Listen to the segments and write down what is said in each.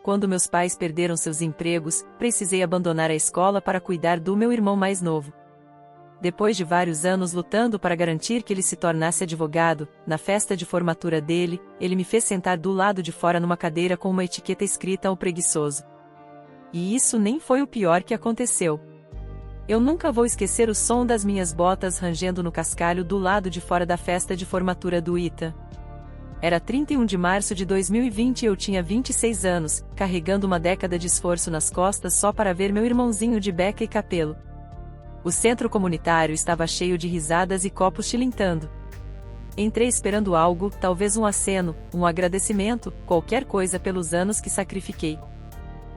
Quando meus pais perderam seus empregos, precisei abandonar a escola para cuidar do meu irmão mais novo. Depois de vários anos lutando para garantir que ele se tornasse advogado, na festa de formatura dele, ele me fez sentar do lado de fora numa cadeira com uma etiqueta escrita "O Preguiçoso". E isso nem foi o pior que aconteceu. Eu nunca vou esquecer o som das minhas botas rangendo no cascalho do lado de fora da festa de formatura do Ethan. Era 31 de março de 2020 e eu tinha 26 anos, carregando uma década de esforço nas costas só para ver meu irmãozinho de beca e capelo. O centro comunitário estava cheio de risadas e copos tilintando. Entrei esperando algo, talvez um aceno, um agradecimento, qualquer coisa pelos anos que sacrifiquei.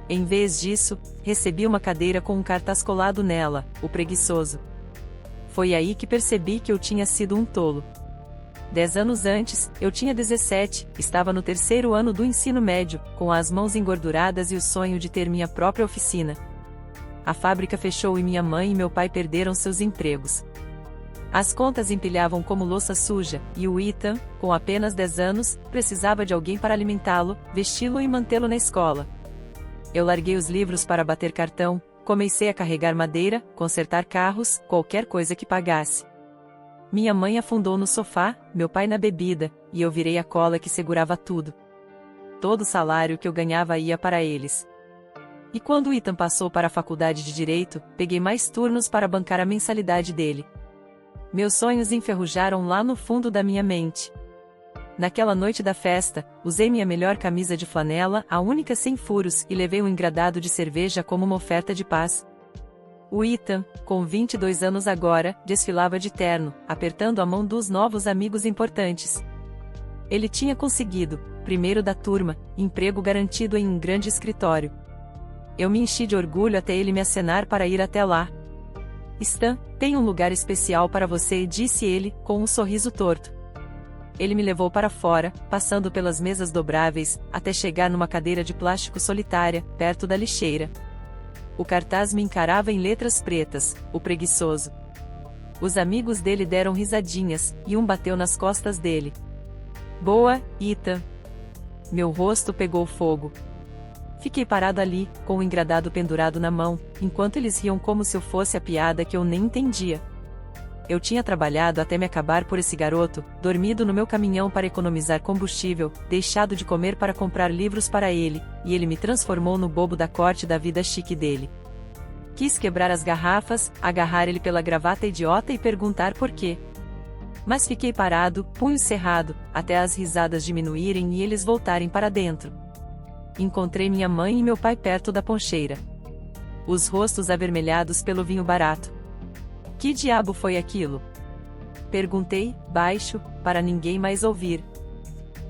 Em vez disso, recebi uma cadeira com um cartaz colado nela, "O Preguiçoso". Foi aí que percebi que eu tinha sido um tolo. 10 anos antes, eu tinha 17, estava no terceiro ano do ensino médio, com as mãos engorduradas e o sonho de ter minha própria oficina. A fábrica fechou e minha mãe e meu pai perderam seus empregos. As contas empilhavam como louça suja, e o Ethan, com apenas 10 anos, precisava de alguém para alimentá-lo, vesti-lo e mantê-lo na escola. Eu larguei os livros para bater cartão, comecei a carregar madeira, consertar carros, qualquer coisa que pagasse. Minha mãe afundou no sofá, meu pai na bebida, e eu virei a cola que segurava tudo. Todo o salário que eu ganhava ia para eles. E quando o Ethan passou para a faculdade de Direito, peguei mais turnos para bancar a mensalidade dele. Meus sonhos enferrujaram lá no fundo da minha mente. Naquela noite da festa, usei minha melhor camisa de flanela, a única sem furos, e levei um engradado de cerveja como uma oferta de paz. O Ethan, com 22 anos agora, desfilava de terno, apertando a mão dos novos amigos importantes. Ele tinha conseguido, primeiro da turma, emprego garantido em um grande escritório. Eu me enchi de orgulho até ele me acenar para ir até lá. "Stan, tem um lugar especial para você", disse ele, com um sorriso torto. Ele me levou para fora, passando pelas mesas dobráveis, até chegar numa cadeira de plástico solitária, perto da lixeira. O cartaz me encarava em letras pretas, "O Preguiçoso". Os amigos dele deram risadinhas, e um bateu nas costas dele. "Boa, Ethan". Meu rosto pegou fogo. Fiquei parado ali, com o engradado pendurado na mão, enquanto eles riam como se eu fosse a piada que eu nem entendia. Eu tinha trabalhado até me acabar por esse garoto, dormido no meu caminhão para economizar combustível, deixado de comer para comprar livros para ele, e ele me transformou no bobo da corte da vida chique dele. Quis quebrar as garrafas, agarrar ele pela gravata idiota e perguntar por quê. Mas fiquei parado, punho cerrado, até as risadas diminuírem e eles voltarem para dentro. Encontrei minha mãe e meu pai perto da poncheira. Os rostos avermelhados pelo vinho barato. "Que diabo foi aquilo?" Perguntei, baixo, para ninguém mais ouvir.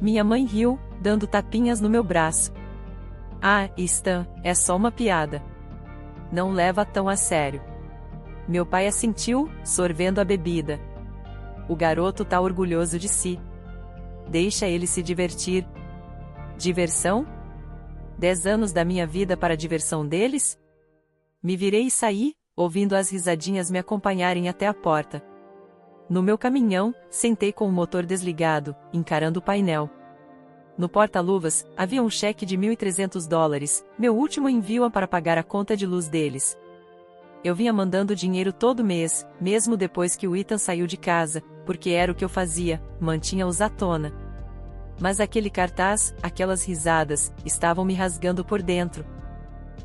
Minha mãe riu, dando tapinhas no meu braço. "Ah, Stan, é só uma piada. Não leva tão a sério." Meu pai assentiu, sorvendo a bebida. "O garoto tá orgulhoso de si. Deixa ele se divertir." Diversão? 10 anos da minha vida para a diversão deles? Me virei e saí, ouvindo as risadinhas me acompanharem até a porta. No meu caminhão, sentei com o motor desligado, encarando o painel. No porta-luvas, havia um cheque de $1.300, meu último envio para pagar a conta de luz deles. Eu vinha mandando dinheiro todo mês, mesmo depois que o Ethan saiu de casa, porque era o que eu fazia, mantinha-os à tona. Mas aquele cartaz, aquelas risadas, estavam me rasgando por dentro.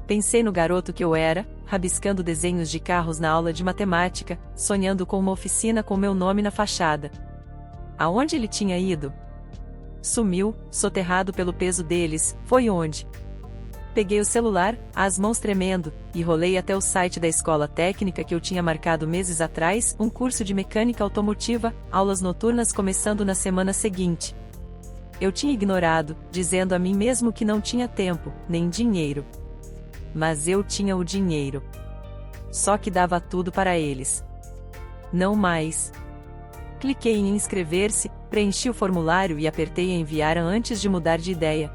Pensei no garoto que eu era, rabiscando desenhos de carros na aula de matemática, sonhando com uma oficina com meu nome na fachada. Aonde ele tinha ido? Sumiu, soterrado pelo peso deles, foi onde? Peguei o celular, as mãos tremendo, e rolei até o site da escola técnica que eu tinha marcado meses atrás, um curso de mecânica automotiva, aulas noturnas começando na semana seguinte. Eu tinha ignorado, dizendo a mim mesmo que não tinha tempo, nem dinheiro. Mas eu tinha o dinheiro. Só que dava tudo para eles. Não mais. Cliquei em inscrever-se, preenchi o formulário e apertei em enviar antes de mudar de ideia.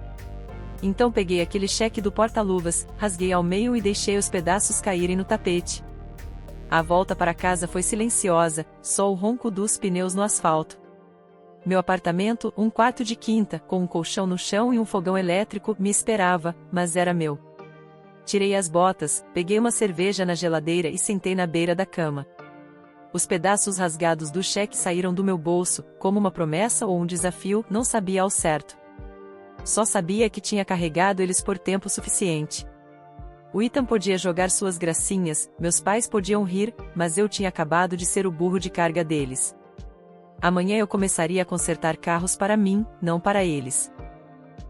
Então peguei aquele cheque do porta-luvas, rasguei ao meio e deixei os pedaços caírem no tapete. A volta para casa foi silenciosa, só o ronco dos pneus no asfalto. Meu apartamento, um quarto de quinta, com um colchão no chão e um fogão elétrico, me esperava, mas era meu. Tirei as botas, peguei uma cerveja na geladeira e sentei na beira da cama. Os pedaços rasgados do cheque saíram do meu bolso, como uma promessa ou um desafio, não sabia ao certo. Só sabia que tinha carregado eles por tempo suficiente. O Ethan podia jogar suas gracinhas, meus pais podiam rir, mas eu tinha acabado de ser o burro de carga deles. Amanhã eu começaria a consertar carros para mim, não para eles.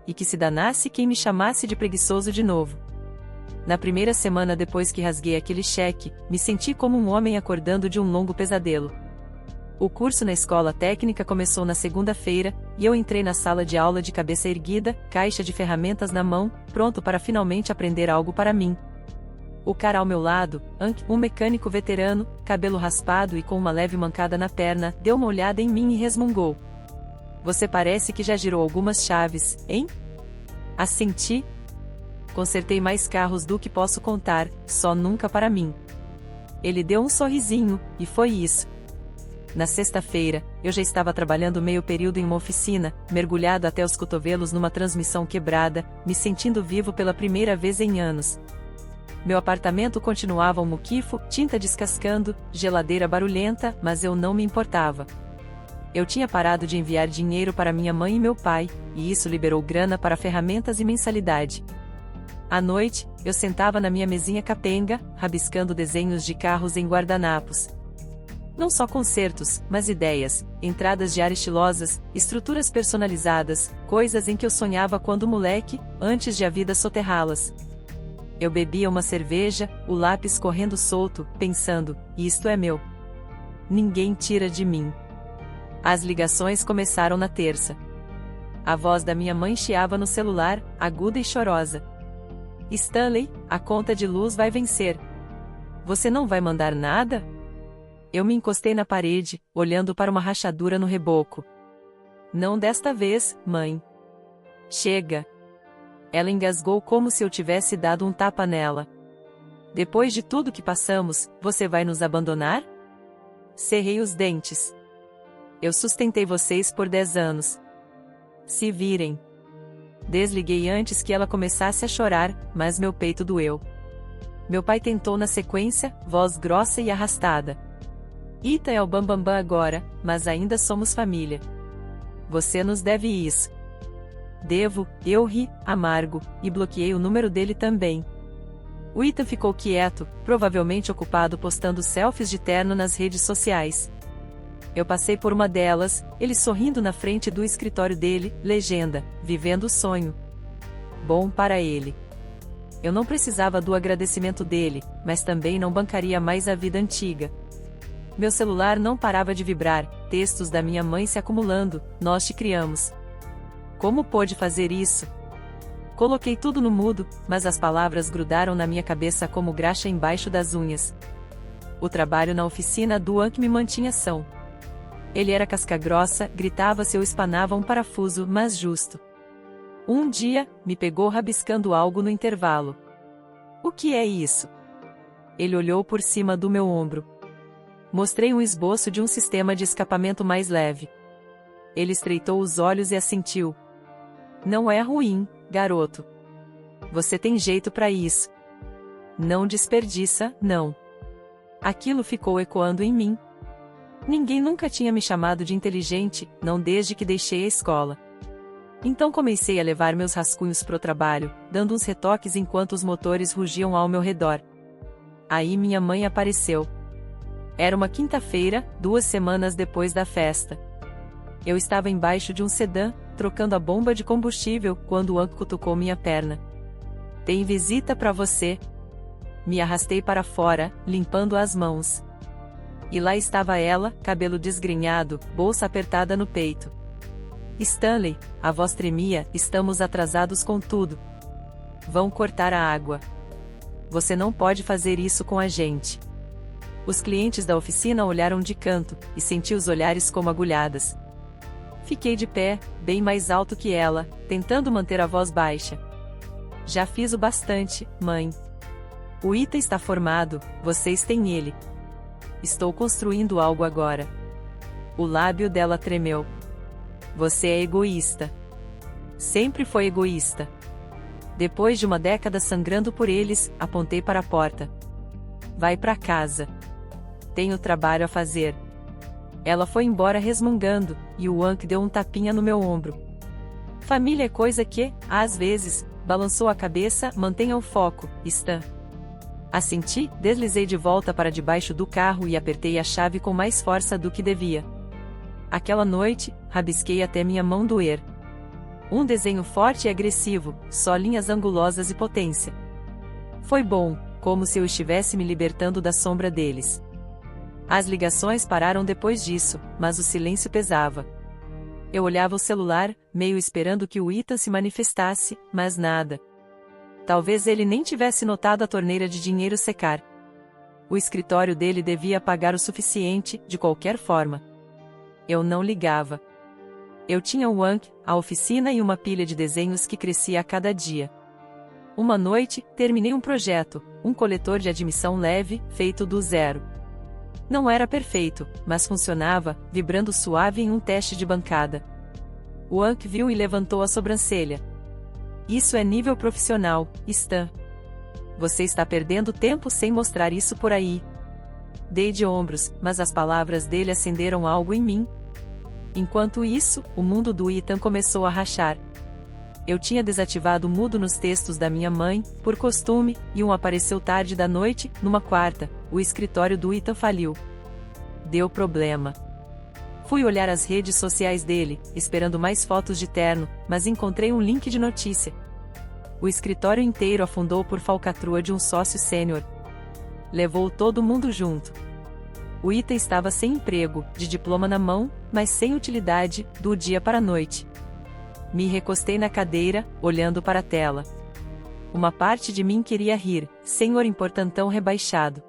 E que se danasse quem me chamasse de preguiçoso de novo. Na primeira semana depois que rasguei aquele cheque, me senti como um homem acordando de um longo pesadelo. O curso na escola técnica começou na segunda-feira, e eu entrei na sala de aula de cabeça erguida, caixa de ferramentas na mão, pronto para finalmente aprender algo para mim. O cara ao meu lado, um mecânico veterano, cabelo raspado e com uma leve mancada na perna, deu uma olhada em mim e resmungou. Você parece que já girou algumas chaves, hein? Assenti. Consertei mais carros do que posso contar, só nunca para mim. Ele deu um sorrisinho, e foi isso. Na sexta-feira, eu já estava trabalhando meio período em uma oficina, mergulhado até os cotovelos numa transmissão quebrada, me sentindo vivo pela primeira vez em anos. Meu apartamento continuava um muquifo, tinta descascando, geladeira barulhenta, mas eu não me importava. Eu tinha parado de enviar dinheiro para minha mãe e meu pai, e isso liberou grana para ferramentas e mensalidade. À noite, eu sentava na minha mesinha capenga, rabiscando desenhos de carros em guardanapos. Não só concertos, mas ideias, entradas de ar estilosas, estruturas personalizadas, coisas em que eu sonhava quando moleque, antes de a vida soterrá-las. Eu bebia uma cerveja, o lápis correndo solto, pensando, isto é meu. Ninguém tira de mim. As ligações começaram na terça. A voz da minha mãe chiava no celular, aguda e chorosa. Stanley, a conta de luz vai vencer. Você não vai mandar nada? Eu me encostei na parede, olhando para uma rachadura no reboco. Não desta vez, mãe. Chega. Ela engasgou como se eu tivesse dado um tapa nela. Depois de tudo que passamos, você vai nos abandonar? Cerrei os dentes. Eu sustentei vocês por 10 anos. Se virem. Desliguei antes que ela começasse a chorar, mas meu peito doeu. Meu pai tentou na sequência, voz grossa e arrastada. Ethan é o bambambam agora, mas ainda somos família. Você nos deve isso. Devo, eu ri, amargo, e bloqueei o número dele também. O Ethan ficou quieto, provavelmente ocupado postando selfies de terno nas redes sociais. Eu passei por uma delas, ele sorrindo na frente do escritório dele, legenda, vivendo o sonho. Bom para ele. Eu não precisava do agradecimento dele, mas também não bancaria mais a vida antiga. Meu celular não parava de vibrar, textos da minha mãe se acumulando, nós te criamos. Como pôde fazer isso? Coloquei tudo no mudo, mas as palavras grudaram na minha cabeça como graxa embaixo das unhas. O trabalho na oficina do Anki me mantinha são. Ele era casca-grossa, gritava se eu espanava um parafuso, mas justo. Um dia, me pegou rabiscando algo no intervalo. O que é isso? Ele olhou por cima do meu ombro. Mostrei um esboço de um sistema de escapamento mais leve. Ele estreitou os olhos e assentiu. Não é ruim, garoto. Você tem jeito para isso. Não desperdiça, não. Aquilo ficou ecoando em mim. Ninguém nunca tinha me chamado de inteligente, não desde que deixei a escola. Então comecei a levar meus rascunhos pro trabalho, dando uns retoques enquanto os motores rugiam ao meu redor. Aí minha mãe apareceu. Era uma quinta-feira, 2 semanas depois da festa. Eu estava embaixo de um sedã, trocando a bomba de combustível, quando o Anki cutucou minha perna. Tem visita para você. Me arrastei para fora, limpando as mãos. E lá estava ela, cabelo desgrenhado, bolsa apertada no peito. Stanley, a voz tremia, estamos atrasados com tudo. Vão cortar a água. Você não pode fazer isso com a gente. Os clientes da oficina olharam de canto, e senti os olhares como agulhadas. Fiquei de pé, bem mais alto que ela, tentando manter a voz baixa. Já fiz o bastante, mãe. O Ethan está formado, vocês têm ele. Estou construindo algo agora. O lábio dela tremeu. Você é egoísta. Sempre foi egoísta. Depois de uma década sangrando por eles, apontei para a porta. Vai para casa. Tenho trabalho a fazer. Ela foi embora resmungando, e o Wang deu um tapinha no meu ombro. Família é coisa que, às vezes, balançou a cabeça, mantenha o foco, Stan. Assenti, deslizei de volta para debaixo do carro e apertei a chave com mais força do que devia. Aquela noite, rabisquei até minha mão doer. Um desenho forte e agressivo, só linhas angulosas e potência. Foi bom, como se eu estivesse me libertando da sombra deles. As ligações pararam depois disso, mas o silêncio pesava. Eu olhava o celular, meio esperando que o Ethan se manifestasse, mas nada. Talvez ele nem tivesse notado a torneira de dinheiro secar. O escritório dele devia pagar o suficiente, de qualquer forma. Eu não ligava. Eu tinha o Wang, a oficina e uma pilha de desenhos que crescia a cada dia. Uma noite, terminei um projeto, um coletor de admissão leve, feito do zero. Não era perfeito, mas funcionava, vibrando suave em um teste de bancada. O Wang viu e levantou a sobrancelha. Isso é nível profissional, Stan. Você está perdendo tempo sem mostrar isso por aí. Dei de ombros, mas as palavras dele acenderam algo em mim. Enquanto isso, o mundo do Ethan começou a rachar. Eu tinha desativado o mudo nos textos da minha mãe, por costume, e um apareceu tarde da noite, numa quarta. O escritório do Ethan faliu. Deu problema. Fui olhar as redes sociais dele, esperando mais fotos de terno, mas encontrei um link de notícia. O escritório inteiro afundou por falcatrua de um sócio sênior. Levou todo mundo junto. O Ethan estava sem emprego, de diploma na mão, mas sem utilidade, do dia para a noite. Me recostei na cadeira, olhando para a tela. Uma parte de mim queria rir, senhor importantão rebaixado.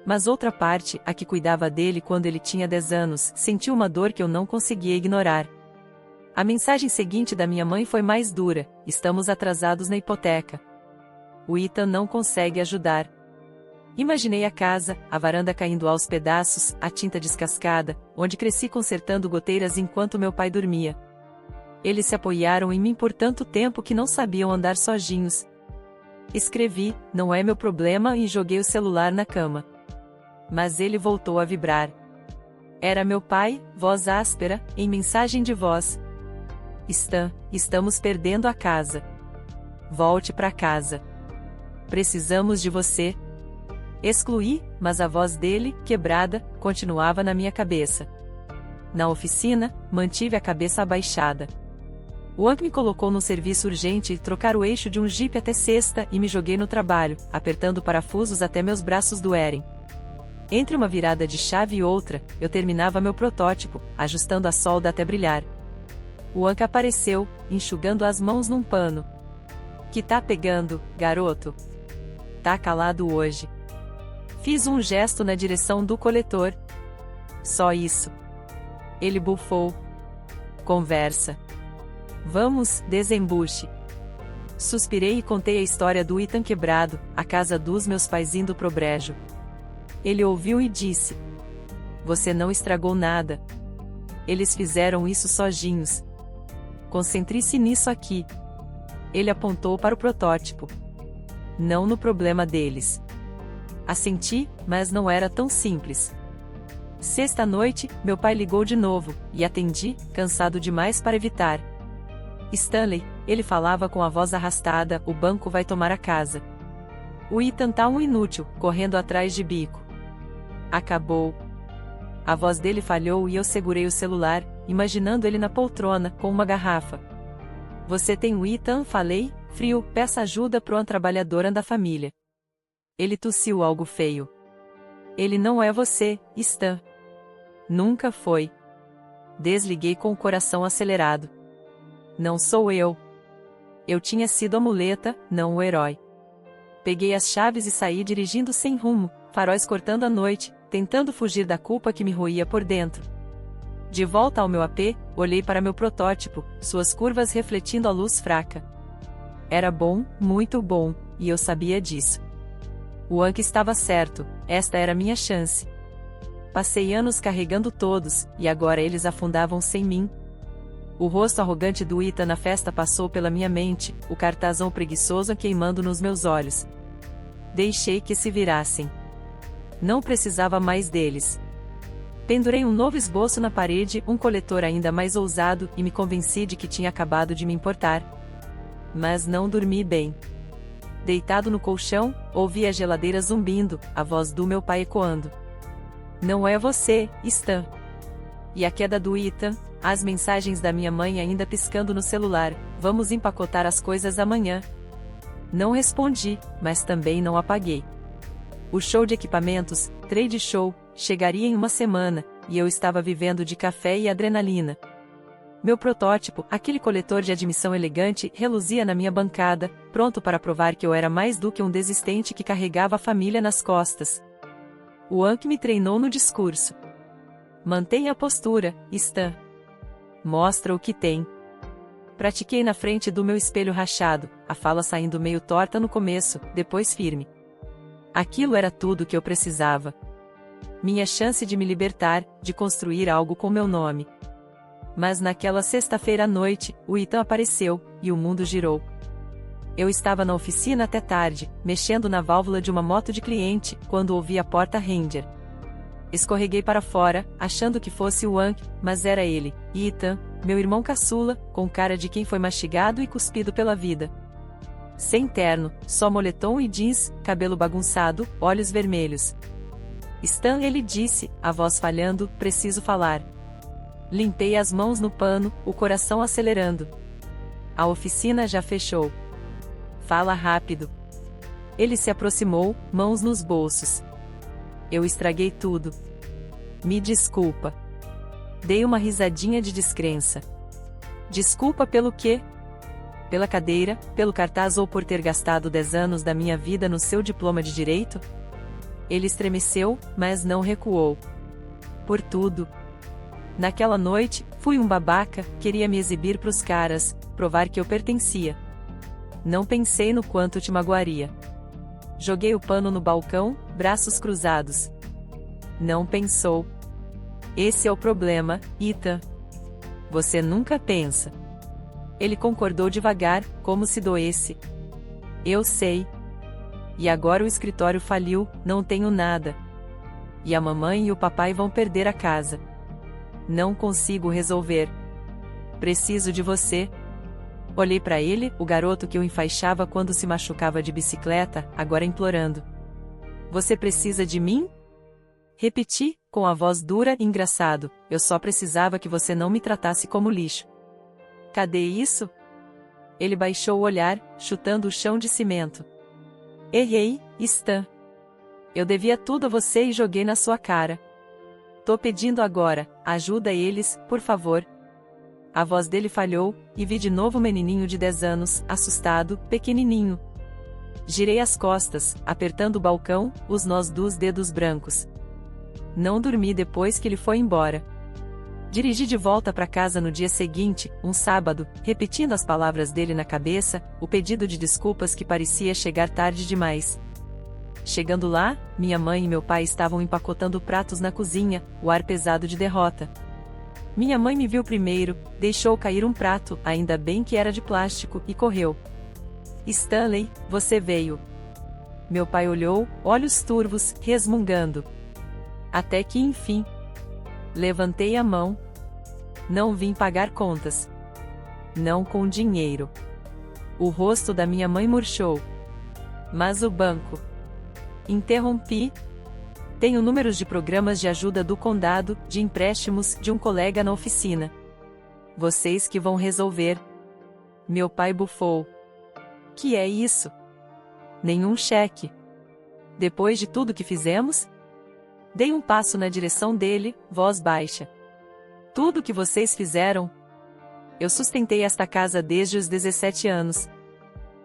Mas outra parte, a que cuidava dele quando ele tinha 10 anos, sentiu uma dor que eu não conseguia ignorar. A mensagem seguinte da minha mãe foi mais dura: estamos atrasados na hipoteca. O Ethan não consegue ajudar. Imaginei a casa, a varanda caindo aos pedaços, a tinta descascada, onde cresci consertando goteiras enquanto meu pai dormia. Eles se apoiaram em mim por tanto tempo que não sabiam andar sozinhos. Escrevi, não é meu problema, e joguei o celular na cama. Mas ele voltou a vibrar. Era meu pai, voz áspera, em mensagem de voz. Stan, estamos perdendo a casa. Volte para casa. Precisamos de você. Excluí, mas a voz dele, quebrada, continuava na minha cabeça. Na oficina, mantive a cabeça abaixada. O Wang me colocou no serviço urgente e trocar o eixo de um jipe até sexta e me joguei no trabalho, apertando parafusos até meus braços doerem. Entre uma virada de chave e outra, eu terminava meu protótipo, ajustando a solda até brilhar. O Wang apareceu, enxugando as mãos num pano. Que tá pegando, garoto? Tá calado hoje. Fiz um gesto na direção do coletor. Só isso. Ele bufou. Conversa. Vamos, desembuche. Suspirei e contei a história do Ethan quebrado, a casa dos meus pais indo pro brejo. Ele ouviu e disse: você não estragou nada. Eles fizeram isso sozinhos. Concentre-se nisso aqui. Ele apontou para o protótipo. Não no problema deles. Assenti, mas não era tão simples. Sexta-noite, meu pai ligou de novo, e atendi, cansado demais para evitar. Stanley, ele falava com a voz arrastada, o banco vai tomar a casa. O Ethan tá um inútil, correndo atrás de bico. Acabou. A voz dele falhou e eu segurei o celular, imaginando ele na poltrona, com uma garrafa. Você tem o Ethan? Falei, frio, peça ajuda pro trabalhadora da família. Ele tossiu algo feio. Ele não é você, Stan. Nunca foi. Desliguei com o coração acelerado. Não sou eu. Eu tinha sido a muleta, não o herói. Peguei as chaves e saí dirigindo sem rumo, faróis cortando a noite, tentando fugir da culpa que me roía por dentro. De volta ao meu AP, olhei para meu protótipo, suas curvas refletindo a luz fraca. Era bom, muito bom, e eu sabia disso. O Wang estava certo, esta era minha chance. Passei anos carregando todos, e agora eles afundavam sem mim. O rosto arrogante do Ita na festa passou pela minha mente, o cartazão preguiçoso queimando nos meus olhos. Deixei que se virassem. Não precisava mais deles. Pendurei um novo esboço na parede, um coletor ainda mais ousado, e me convenci de que tinha acabado de me importar. Mas não dormi bem. Deitado no colchão, ouvi a geladeira zumbindo, a voz do meu pai ecoando. Não é você, Stan. E a queda do Ethan, as mensagens da minha mãe ainda piscando no celular, vamos empacotar as coisas amanhã. Não respondi, mas também não apaguei. O show de equipamentos, trade show, chegaria em uma semana, e eu estava vivendo de café e adrenalina. Meu protótipo, aquele coletor de admissão elegante, reluzia na minha bancada, pronto para provar que eu era mais do que um desistente que carregava a família nas costas. O Anki me treinou no discurso. Mantenha a postura, Stan. Mostra o que tem. Pratiquei na frente do meu espelho rachado, a fala saindo meio torta no começo, depois firme. Aquilo era tudo que eu precisava. Minha chance de me libertar, de construir algo com meu nome. Mas naquela sexta-feira à noite, o Ethan apareceu, e o mundo girou. Eu estava na oficina até tarde, mexendo na válvula de uma moto de cliente, quando ouvi a porta ranger. Escorreguei para fora, achando que fosse o Anki, mas era ele, Ethan, meu irmão caçula, com cara de quem foi mastigado e cuspido pela vida. Sem terno, só moletom e jeans, cabelo bagunçado, olhos vermelhos. Stan, ele disse, a voz falhando, preciso falar. Limpei as mãos no pano, o coração acelerando. A oficina já fechou. Fala rápido. Ele se aproximou, mãos nos bolsos. Eu estraguei tudo. Me desculpa. Dei uma risadinha de descrença. Desculpa pelo quê? Pela cadeira, pelo cartaz ou por ter gastado 10 anos da minha vida no seu diploma de direito? Ele estremeceu, mas não recuou. Por tudo. Naquela noite, fui um babaca, queria me exibir pros caras, provar que eu pertencia. Não pensei no quanto te magoaria. Joguei o pano no balcão, braços cruzados. Não pensou. Esse é o problema, Ethan. Você nunca pensa. Ele concordou devagar, como se doesse. Eu sei. E agora o escritório faliu, não tenho nada. E a mamãe e o papai vão perder a casa. Não consigo resolver. Preciso de você. Olhei para ele, o garoto que eu enfaixava quando se machucava de bicicleta, agora implorando. Você precisa de mim? Repeti, com a voz dura e engraçado, eu só precisava que você não me tratasse como lixo. Cadê isso? Ele baixou o olhar, chutando o chão de cimento. Errei, Stan. Eu devia tudo a você e joguei na sua cara. Tô pedindo agora, ajuda eles, por favor. A voz dele falhou, e vi de novo o menininho de 10 anos, assustado, pequenininho. Girei as costas, apertando o balcão, os nós dos dedos brancos. Não dormi depois que ele foi embora. Dirigi de volta para casa no dia seguinte, um sábado, repetindo as palavras dele na cabeça, o pedido de desculpas que parecia chegar tarde demais. Chegando lá, minha mãe e meu pai estavam empacotando pratos na cozinha, o ar pesado de derrota. Minha mãe me viu primeiro, deixou cair um prato, ainda bem que era de plástico, e correu. Stanley, você veio. Meu pai olhou, olhos turvos, resmungando. Até que enfim. Levantei a mão. Não vim pagar contas. Não com dinheiro. O rosto da minha mãe murchou. Mas o banco. Interrompi. Tenho números de programas de ajuda do condado, de empréstimos, de um colega na oficina. Vocês que vão resolver. Meu pai bufou. Que é isso? Nenhum cheque. Depois de tudo que fizemos? Dei um passo na direção dele, voz baixa. Tudo que vocês fizeram? Eu sustentei esta casa desde os 17 anos.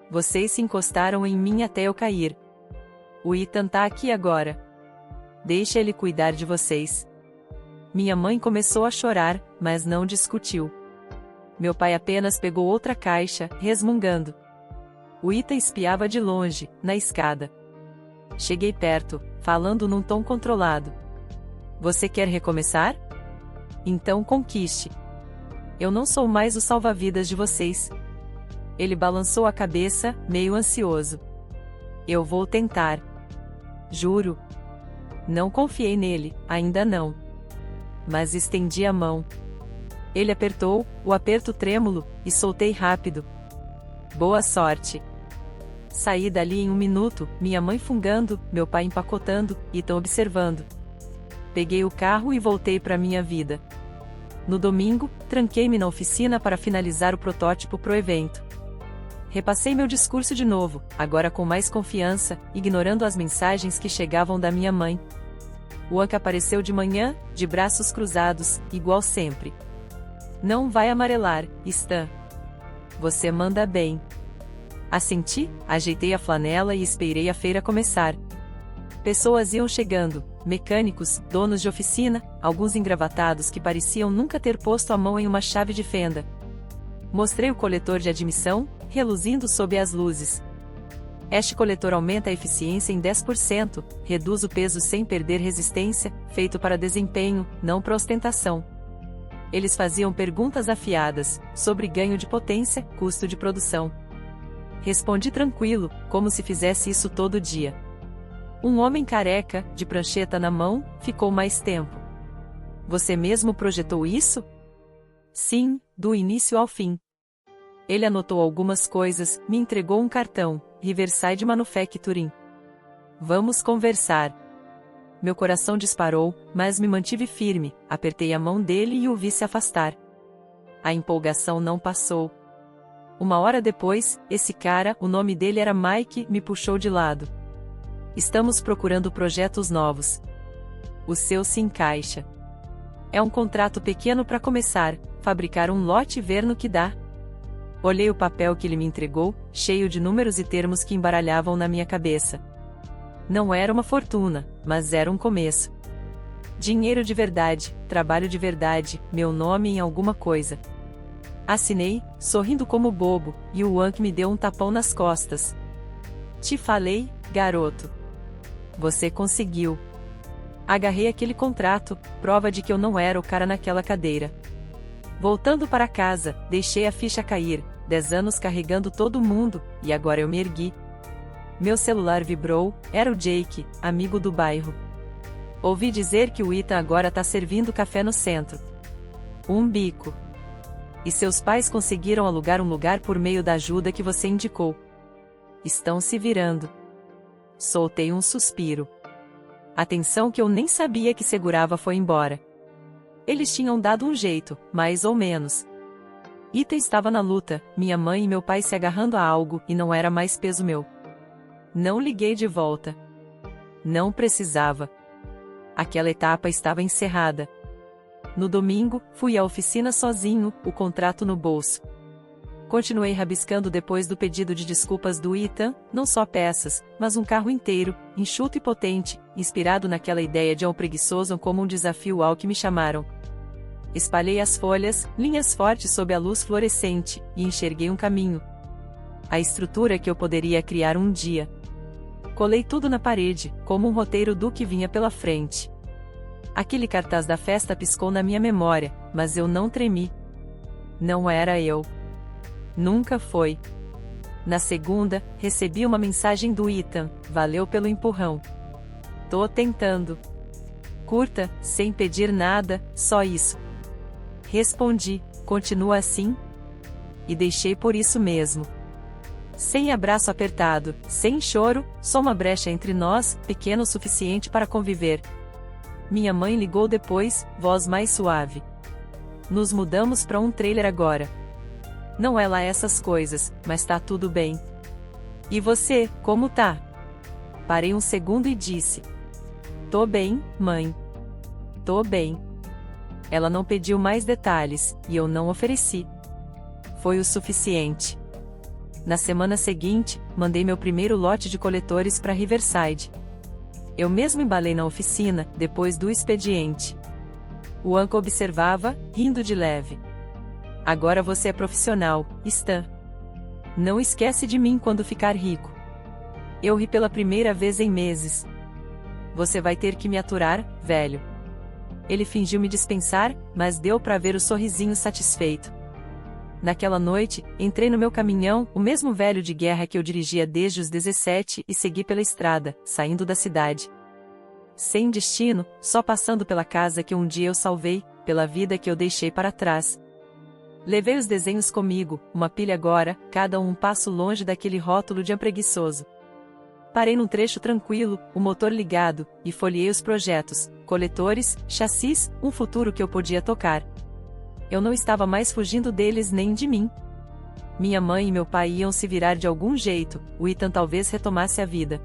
Vocês se encostaram em mim até eu cair. O Ethan tá aqui agora. Deixa ele cuidar de vocês. Minha mãe começou a chorar, mas não discutiu. Meu pai apenas pegou outra caixa, resmungando. O Ethan espiava de longe, na escada. Cheguei perto, falando num tom controlado. Você quer recomeçar? Então conquiste. Eu não sou mais o salva-vidas de vocês. Ele balançou a cabeça, meio ansioso. Eu vou tentar. Juro. Não confiei nele, ainda não. Mas estendi a mão. Ele apertou, o aperto trêmulo, e soltei rápido. Boa sorte. Saí dali em 1 minuto, minha mãe fungando, meu pai empacotando, e Ethan observando. Peguei o carro e voltei para minha vida. No domingo, tranquei-me na oficina para finalizar o protótipo pro evento. Repassei meu discurso de novo, agora com mais confiança, ignorando as mensagens que chegavam da minha mãe. O Anka apareceu de manhã, de braços cruzados, igual sempre. Não vai amarelar, Stan. Você manda bem. Assenti, ajeitei a flanela e esperei a feira começar. Pessoas iam chegando, mecânicos, donos de oficina, alguns engravatados que pareciam nunca ter posto a mão em uma chave de fenda. Mostrei o coletor de admissão, reluzindo sob as luzes. Este coletor aumenta a eficiência em 10%, reduz o peso sem perder resistência, feito para desempenho, não para ostentação. Eles faziam perguntas afiadas, sobre ganho de potência, custo de produção. Respondi tranquilo, como se fizesse isso todo dia. Um homem careca, de prancheta na mão, ficou mais tempo. Você mesmo projetou isso? Sim, do início ao fim. Ele anotou algumas coisas, me entregou um cartão, Riverside Manufacturing. Vamos conversar. Meu coração disparou, mas me mantive firme, apertei a mão dele e o vi se afastar. A empolgação não passou. 1 hora depois, esse cara, o nome dele era Mike, me puxou de lado. Estamos procurando projetos novos. O seu se encaixa. É um contrato pequeno para começar, fabricar um lote e ver no que dá. Olhei o papel que ele me entregou, cheio de números e termos que embaralhavam na minha cabeça. Não era uma fortuna, mas era um começo. Dinheiro de verdade, trabalho de verdade, meu nome em alguma coisa. Assinei, sorrindo como bobo, e o Ank me deu um tapão nas costas. Te falei, garoto. Você conseguiu. Agarrei aquele contrato, prova de que eu não era o cara naquela cadeira. Voltando para casa, deixei a ficha cair, 10 anos carregando todo mundo, e agora eu me ergui. Meu celular vibrou, era o Jake, amigo do bairro. Ouvi dizer que o Ethan agora tá servindo café no centro. Um bico. E seus pais conseguiram alugar um lugar por meio da ajuda que você indicou. Estão se virando. Soltei um suspiro. A tensão que eu nem sabia que segurava foi embora. Eles tinham dado um jeito, mais ou menos. Ethan estava na luta, minha mãe e meu pai se agarrando a algo, e não era mais peso meu. Não liguei de volta. Não precisava. Aquela etapa estava encerrada. No domingo, fui à oficina sozinho, o contrato no bolso. Continuei rabiscando depois do pedido de desculpas do Ethan, não só peças, mas um carro inteiro, enxuto e potente, inspirado naquela ideia de um preguiçoso como um desafio ao que me chamaram. Espalhei as folhas, linhas fortes sob a luz fluorescente, e enxerguei um caminho. A estrutura que eu poderia criar um dia. Colei tudo na parede, como um roteiro do que vinha pela frente. Aquele cartaz da festa piscou na minha memória, mas eu não tremi. Não era eu. Nunca foi. Na segunda, recebi uma mensagem do Ethan, valeu pelo empurrão. Tô tentando. Curta, sem pedir nada, só isso. Respondi, continua assim? E deixei por isso mesmo. Sem abraço apertado, sem choro, só uma brecha entre nós, pequena o suficiente para conviver. Minha mãe ligou depois, voz mais suave. Nos mudamos para um trailer agora. Não é lá essas coisas, mas tá tudo bem. E você, como tá? Parei um segundo e disse. Tô bem, mãe. Tô bem. Ela não pediu mais detalhes, e eu não ofereci. Foi o suficiente. Na semana seguinte, mandei meu primeiro lote de coletores para Riverside. Eu mesmo embalei na oficina, depois do expediente. O Anka observava, rindo de leve. Agora você é profissional, Stan. Não esquece de mim quando ficar rico. Eu ri pela primeira vez em meses. Você vai ter que me aturar, velho. Ele fingiu me dispensar, mas deu para ver o sorrisinho satisfeito. Naquela noite, entrei no meu caminhão, o mesmo velho de guerra que eu dirigia desde os 17, e segui pela estrada, saindo da cidade. Sem destino, só passando pela casa que um dia eu salvei, pela vida que eu deixei para trás. Levei os desenhos comigo, uma pilha agora, cada um passo longe daquele rótulo de preguiçoso. Parei num trecho tranquilo, o motor ligado, e folheei os projetos, coletores, chassis, um futuro que eu podia tocar. Eu não estava mais fugindo deles nem de mim. Minha mãe e meu pai iam se virar de algum jeito, o Ethan talvez retomasse a vida.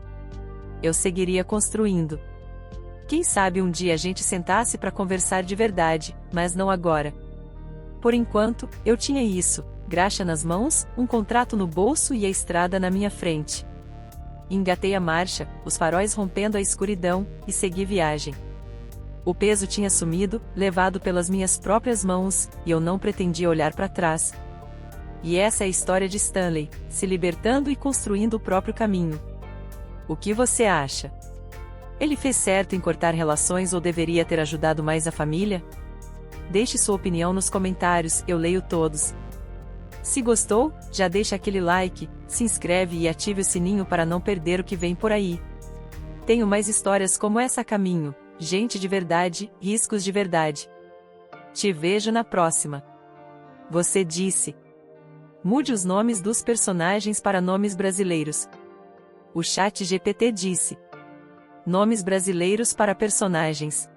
Eu seguiria construindo. Quem sabe um dia a gente sentasse para conversar de verdade, mas não agora. Por enquanto, eu tinha isso, graxa nas mãos, um contrato no bolso e a estrada na minha frente. Engatei a marcha, os faróis rompendo a escuridão, e segui viagem. O peso tinha sumido, levado pelas minhas próprias mãos, e eu não pretendia olhar para trás. E essa é a história de Stanley, se libertando e construindo o próprio caminho. O que você acha? Ele fez certo em cortar relações ou deveria ter ajudado mais a família? Deixe sua opinião nos comentários, eu leio todos. Se gostou, já deixa aquele like, se inscreve e ative o sininho para não perder o que vem por aí. Tenho mais histórias como essa a caminho, gente de verdade, riscos de verdade. Te vejo na próxima. Você disse. Mude os nomes dos personagens para nomes brasileiros. O ChatGPT disse. Nomes brasileiros para personagens.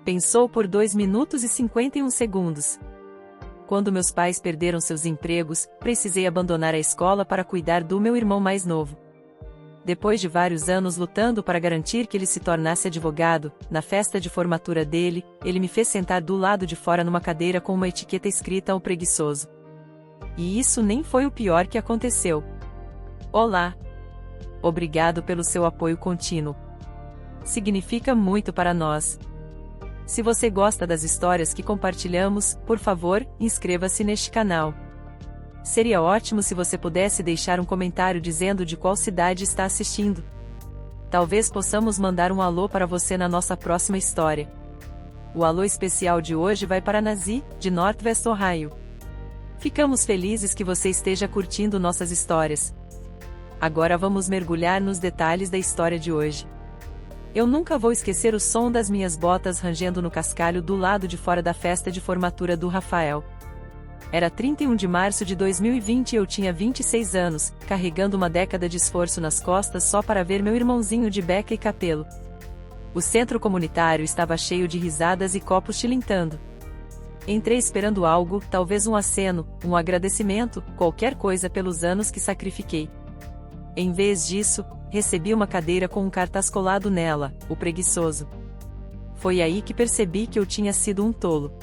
Pensou por 2 minutos e 51 segundos. Quando meus pais perderam seus empregos, precisei abandonar a escola para cuidar do meu irmão mais novo. Depois de vários anos lutando para garantir que ele se tornasse advogado, na festa de formatura dele, ele me fez sentar do lado de fora numa cadeira com uma etiqueta escrita ao preguiçoso. E isso nem foi o pior que aconteceu. Olá! Obrigado pelo seu apoio contínuo. Significa muito para nós. Se você gosta das histórias que compartilhamos, por favor, inscreva-se neste canal. Seria ótimo se você pudesse deixar um comentário dizendo de qual cidade está assistindo. Talvez possamos mandar um alô para você na nossa próxima história. O alô especial de hoje vai para Nazi, de Northwest Ohio. Ficamos felizes que você esteja curtindo nossas histórias. Agora vamos mergulhar nos detalhes da história de hoje. Eu nunca vou esquecer o som das minhas botas rangendo no cascalho do lado de fora da festa de formatura do Rafael. Era 31 de março de 2020 e eu tinha 26 anos, carregando uma década de esforço nas costas só para ver meu irmãozinho de beca e capelo. O centro comunitário estava cheio de risadas e copos tilintando. Entrei esperando algo, talvez um aceno, um agradecimento, qualquer coisa pelos anos que sacrifiquei. Em vez disso, recebi uma cadeira com um cartaz colado nela, o preguiçoso. Foi aí que percebi que eu tinha sido um tolo.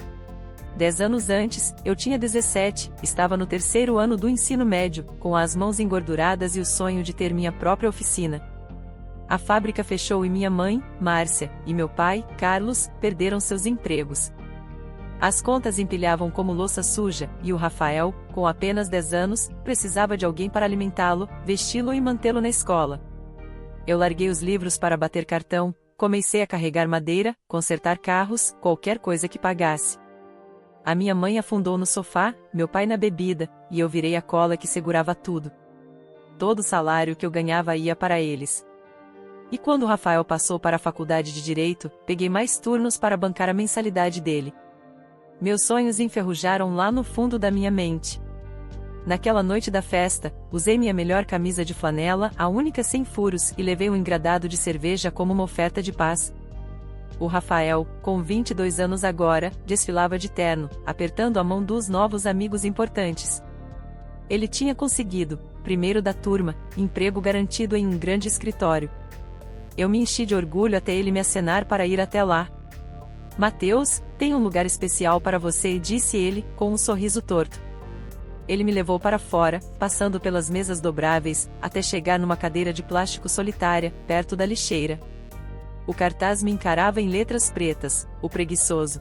10 anos antes, eu tinha 17, estava no 3º ano do ensino médio, com as mãos engorduradas e o sonho de ter minha própria oficina. A fábrica fechou e minha mãe, Márcia, e meu pai, Carlos, perderam seus empregos. As contas empilhavam como louça suja, e o Rafael, com apenas 10 anos, precisava de alguém para alimentá-lo, vesti-lo e mantê-lo na escola. Eu larguei os livros para bater cartão, comecei a carregar madeira, consertar carros, qualquer coisa que pagasse. A minha mãe afundou no sofá, meu pai na bebida, e eu virei a cola que segurava tudo. Todo o salário que eu ganhava ia para eles. E quando o Rafael passou para a faculdade de Direito, peguei mais turnos para bancar a mensalidade dele. Meus sonhos enferrujaram lá no fundo da minha mente. Naquela noite da festa, usei minha melhor camisa de flanela, a única sem furos, e levei um engradado de cerveja como uma oferta de paz. O Rafael, com 22 anos agora, desfilava de terno, apertando a mão dos novos amigos importantes. Ele tinha conseguido, primeiro da turma, emprego garantido em um grande escritório. Eu me enchi de orgulho até ele me acenar para ir até lá. Mateus, tem um lugar especial para você, disse ele, com um sorriso torto. Ele me levou para fora, passando pelas mesas dobráveis, até chegar numa cadeira de plástico solitária, perto da lixeira. O cartaz me encarava em letras pretas, o preguiçoso.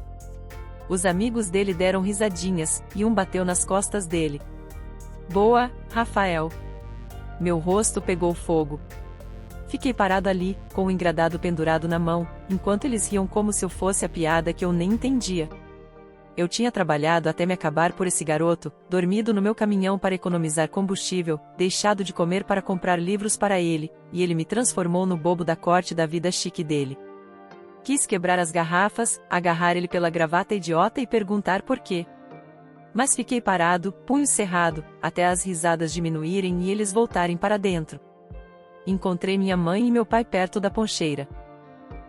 Os amigos dele deram risadinhas, e um bateu nas costas dele. Boa, Rafael. Meu rosto pegou fogo. Fiquei parado ali, com o engradado pendurado na mão, enquanto eles riam como se eu fosse a piada que eu nem entendia. Eu tinha trabalhado até me acabar por esse garoto, dormido no meu caminhão para economizar combustível, deixado de comer para comprar livros para ele, e ele me transformou no bobo da corte da vida chique dele. Quis quebrar as garrafas, agarrar ele pela gravata idiota e perguntar por quê. Mas fiquei parado, punho cerrado, até as risadas diminuírem e eles voltarem para dentro. Encontrei minha mãe e meu pai perto da poncheira.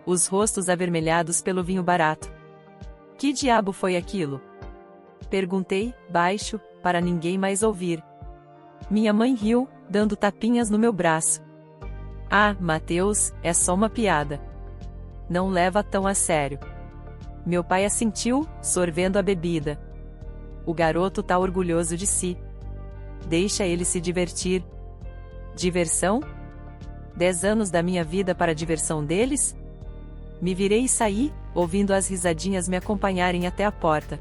Os rostos avermelhados pelo vinho barato. Que diabo foi aquilo? Perguntei, baixo, para ninguém mais ouvir. Minha mãe riu, dando tapinhas no meu braço. Ah, Mateus, é só uma piada. Não leva tão a sério. Meu pai assentiu, sorvendo a bebida. O garoto tá orgulhoso de si. Deixa ele se divertir. Diversão? 10 anos da minha vida para a diversão deles? Me virei e saí, ouvindo as risadinhas me acompanharem até a porta.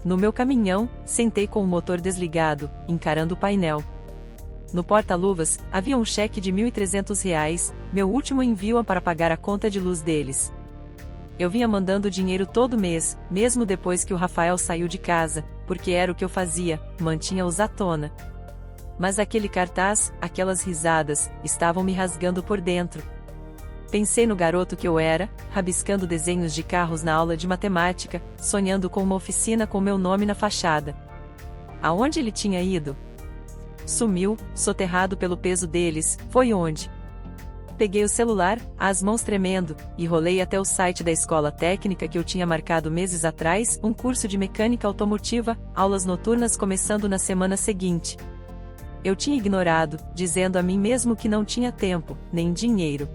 No meu caminhão, sentei com o motor desligado, encarando o painel. No porta-luvas, havia um cheque de R$ 1.300, meu último envio para pagar a conta de luz deles. Eu vinha mandando dinheiro todo mês, mesmo depois que o Rafael saiu de casa, porque era o que eu fazia, mantinha-os à tona. Mas aquele cartaz, aquelas risadas, estavam me rasgando por dentro. Pensei no garoto que eu era, rabiscando desenhos de carros na aula de matemática, sonhando com uma oficina com meu nome na fachada. Aonde ele tinha ido? Sumiu, soterrado pelo peso deles, foi onde? Peguei o celular, as mãos tremendo, e rolei até o site da escola técnica que eu tinha marcado meses atrás, um curso de mecânica automotiva, aulas noturnas começando na semana seguinte. Eu tinha ignorado, dizendo a mim mesmo que não tinha tempo, nem dinheiro.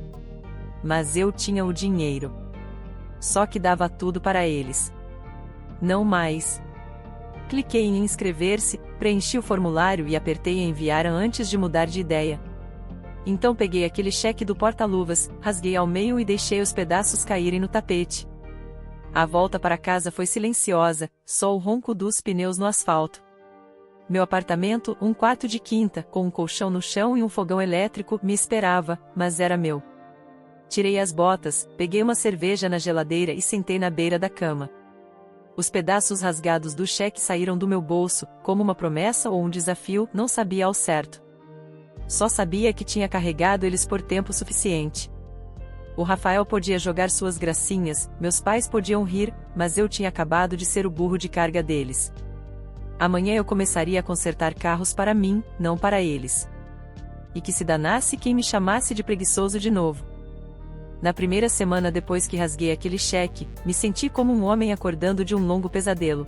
Mas eu tinha o dinheiro. Só que dava tudo para eles. Não mais. Cliquei em inscrever-se, preenchi o formulário e apertei em enviar antes de mudar de ideia. Então peguei aquele cheque do porta-luvas, rasguei ao meio e deixei os pedaços caírem no tapete. A volta para casa foi silenciosa, só o ronco dos pneus no asfalto. Meu apartamento, um quarto de quinta, com um colchão no chão e um fogão elétrico, me esperava, mas era meu. Tirei as botas, peguei uma cerveja na geladeira e sentei na beira da cama. Os pedaços rasgados do cheque saíram do meu bolso, como uma promessa ou um desafio, não sabia ao certo. Só sabia que tinha carregado eles por tempo suficiente. O Rafael podia jogar suas gracinhas, meus pais podiam rir, mas eu tinha acabado de ser o burro de carga deles. Amanhã eu começaria a consertar carros para mim, não para eles. E que se danasse quem me chamasse de preguiçoso de novo. Na primeira semana depois que rasguei aquele cheque, me senti como um homem acordando de um longo pesadelo.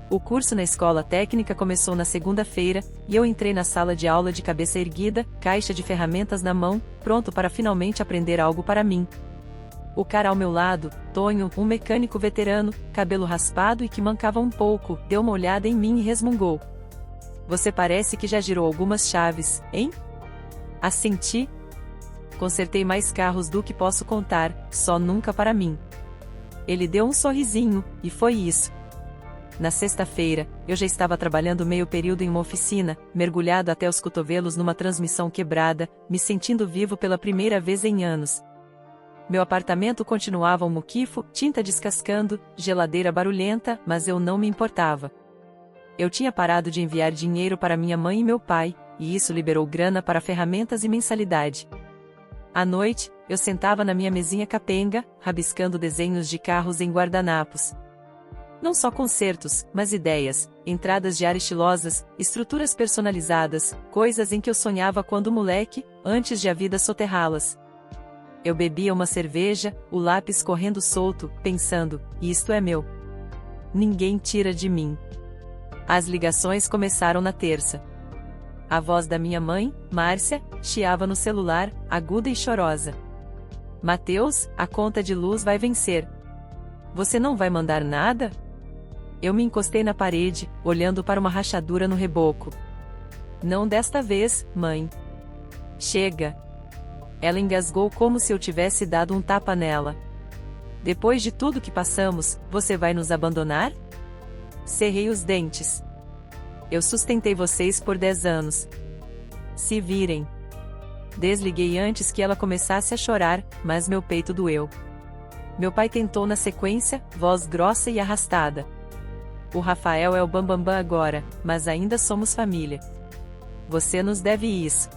O curso na escola técnica começou na segunda-feira, e eu entrei na sala de aula de cabeça erguida, caixa de ferramentas na mão, pronto para finalmente aprender algo para mim. O cara ao meu lado, Tonho, um mecânico veterano, cabelo raspado e que mancava um pouco, deu uma olhada em mim e resmungou. Você parece que já girou algumas chaves, hein? Assenti. Consertei mais carros do que posso contar, só nunca para mim. Ele deu um sorrisinho, e foi isso. Na sexta-feira, eu já estava trabalhando meio período em uma oficina, mergulhado até os cotovelos numa transmissão quebrada, me sentindo vivo pela primeira vez em anos. Meu apartamento continuava um muquifo, tinta descascando, geladeira barulhenta, mas eu não me importava. Eu tinha parado de enviar dinheiro para minha mãe e meu pai, e isso liberou grana para ferramentas e mensalidade. À noite, eu sentava na minha mesinha capenga, rabiscando desenhos de carros em guardanapos. Não só concertos, mas ideias, entradas de ar estilosas, estruturas personalizadas, coisas em que eu sonhava quando moleque, antes de a vida soterrá-las. Eu bebia uma cerveja, o lápis correndo solto, pensando, isto é meu. Ninguém tira de mim. As ligações começaram na terça. A voz da minha mãe, Márcia, chiava no celular, aguda e chorosa. Mateus, a conta de luz vai vencer. Você não vai mandar nada? Eu me encostei na parede, olhando para uma rachadura no reboco. Não desta vez, mãe. Chega. Ela engasgou como se eu tivesse dado um tapa nela. Depois de tudo que passamos, você vai nos abandonar? Cerrei os dentes. Eu sustentei vocês por 10 anos. Se virem. Desliguei antes que ela começasse a chorar, mas meu peito doeu. Meu pai tentou na sequência, voz grossa e arrastada. O Rafael é o bambambam agora, mas ainda somos família. Você nos deve isso.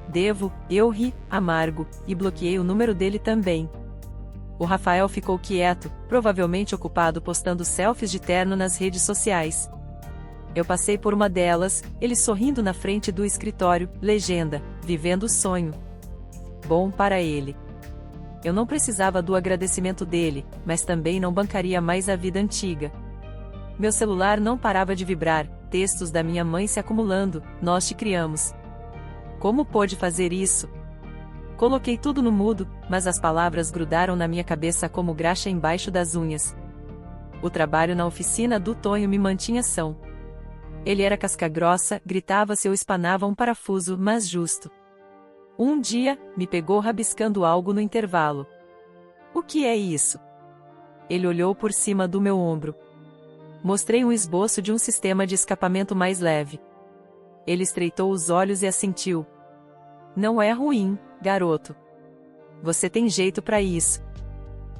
Devo, eu ri, amargo, e bloqueei o número dele também. O Rafael ficou quieto, provavelmente ocupado postando selfies de terno nas redes sociais. Eu passei por uma delas, ele sorrindo na frente do escritório, legenda, vivendo o sonho. Bom para ele. Eu não precisava do agradecimento dele, mas também não bancaria mais a vida antiga. Meu celular não parava de vibrar, textos da minha mãe se acumulando, nós te criamos. Como pôde fazer isso? Coloquei tudo no mudo, mas as palavras grudaram na minha cabeça como graxa embaixo das unhas. O trabalho na oficina do Tonho me mantinha são. Ele era casca-grossa, gritava se eu espanava um parafuso, mas justo. Um dia, me pegou rabiscando algo no intervalo. O que é isso? Ele olhou por cima do meu ombro. Mostrei um esboço de um sistema de escapamento mais leve. Ele estreitou os olhos e assentiu. Não é ruim, garoto. Você tem jeito para isso.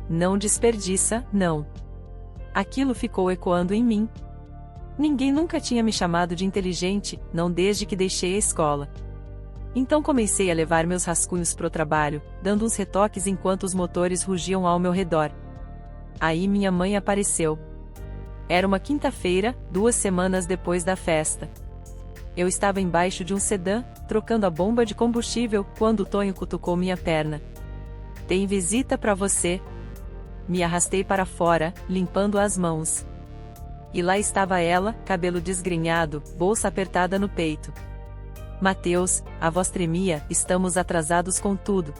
Não desperdiça, não. Aquilo ficou ecoando em mim. Ninguém nunca tinha me chamado de inteligente, não desde que deixei a escola. Então comecei a levar meus rascunhos pro trabalho, dando uns retoques enquanto os motores rugiam ao meu redor. Aí minha mãe apareceu. Era uma quinta-feira, 2 semanas depois da festa. Eu estava embaixo de um sedã, trocando a bomba de combustível, quando o Tonho cutucou minha perna. Tem visita para você. Me arrastei para fora, limpando as mãos. E lá estava ela, cabelo desgrenhado, bolsa apertada no peito. Mateus, a voz tremia, estamos atrasados com tudo.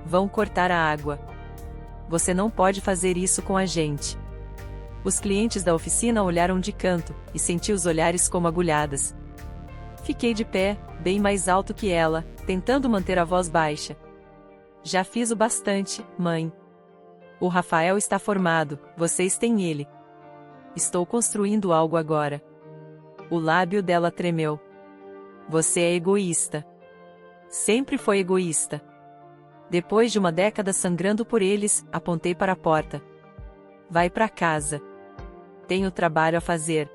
Vão cortar a água. Você não pode fazer isso com a gente. Os clientes da oficina olharam de canto, e senti os olhares como agulhadas. Fiquei de pé, bem mais alto que ela, tentando manter a voz baixa. Já fiz o bastante, mãe. O Rafael está formado, vocês têm ele. Estou construindo algo agora. O lábio dela tremeu. Você é egoísta. Sempre foi egoísta. Depois de uma década sangrando por eles, apontei para a porta. Vai para casa. Tenho trabalho a fazer.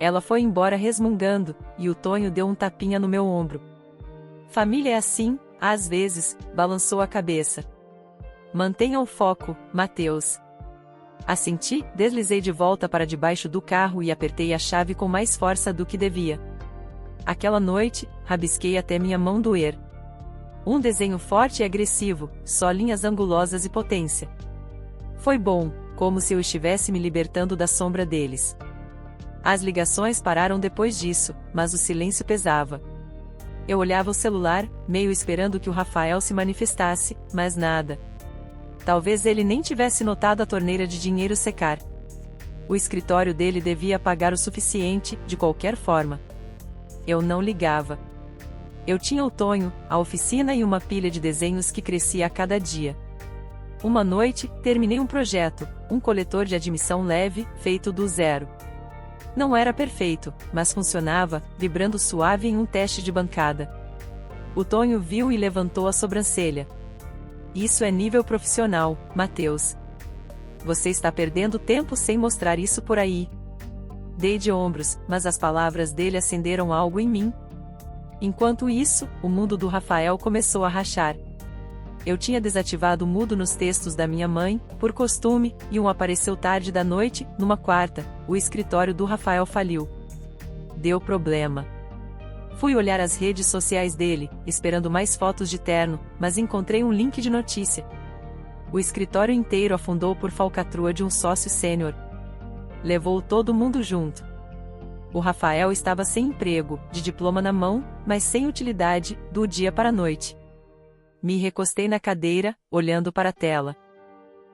Ela foi embora resmungando, e o Tonho deu um tapinha no meu ombro. Família é assim, às vezes, balançou a cabeça. Mantenha o foco, Mateus. Assenti, deslizei de volta para debaixo do carro e apertei a chave com mais força do que devia. Aquela noite, rabisquei até minha mão doer. Um desenho forte e agressivo, só linhas angulosas e potência. Foi bom, como se eu estivesse me libertando da sombra deles. As ligações pararam depois disso, mas o silêncio pesava. Eu olhava o celular, meio esperando que o Rafael se manifestasse, mas nada. Talvez ele nem tivesse notado a torneira de dinheiro secar. O escritório dele devia pagar o suficiente, de qualquer forma. Eu não ligava. Eu tinha o Tonho, a oficina e uma pilha de desenhos que crescia a cada dia. Uma noite, terminei um projeto, um coletor de admissão leve, feito do zero. Não era perfeito, mas funcionava, vibrando suave em um teste de bancada. O Tonho viu e levantou a sobrancelha. Isso é nível profissional, Mateus. Você está perdendo tempo sem mostrar isso por aí. Dei de ombros, mas as palavras dele acenderam algo em mim. Enquanto isso, o mundo do Rafael começou a rachar. Eu tinha desativado o mudo nos textos da minha mãe, por costume, e um apareceu tarde da noite, numa quarta, o escritório do Rafael faliu. Deu problema. Fui olhar as redes sociais dele, esperando mais fotos de terno, mas encontrei um link de notícia. O escritório inteiro afundou por falcatrua de um sócio sênior. Levou todo mundo junto. O Rafael estava sem emprego, de diploma na mão, mas sem utilidade, do dia para a noite. Me recostei na cadeira, olhando para a tela.